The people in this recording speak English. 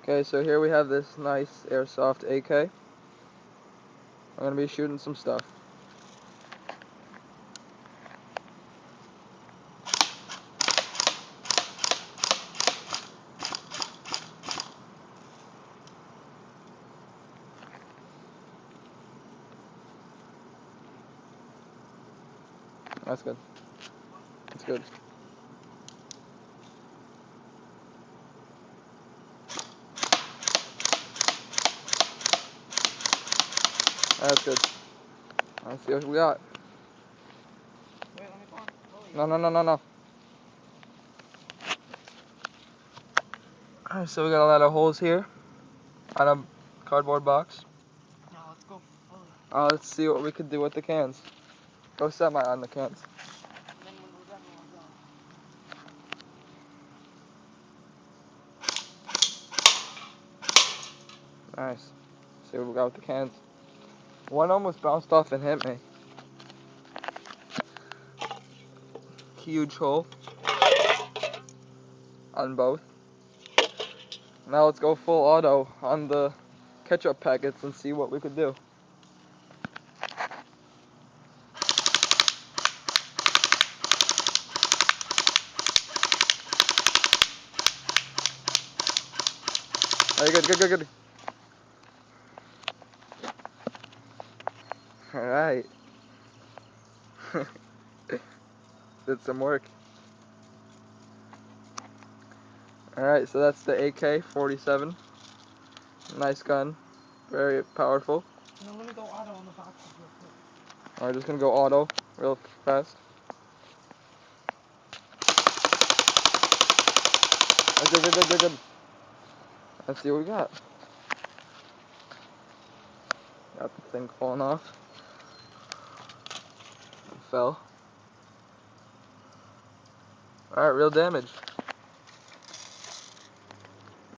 Okay, so here we have this nice airsoft AK. I'm going to be shooting some stuff. That's good. That's good. That's good. Let's see what we got. Wait, let me go on. No. Alright, so we got a lot of holes here on a cardboard box. Now let's go fully. Let's see what we could do with the cans. Go set mine on the cans. And then when we're done, we'll go. Nice. See what we got with the cans. One almost bounced off and hit me. Huge hole on both. Now let's go full auto on the ketchup packets and see what we could do. Alright, good. Alright. Did some work. Alright, so that's the AK-47. Nice gun. Very powerful. And then let me go auto on the boxes real quick. Alright, just gonna go auto real fast. Good. Let's see what we got. Got the thing falling off. It fell. Alright, real damage.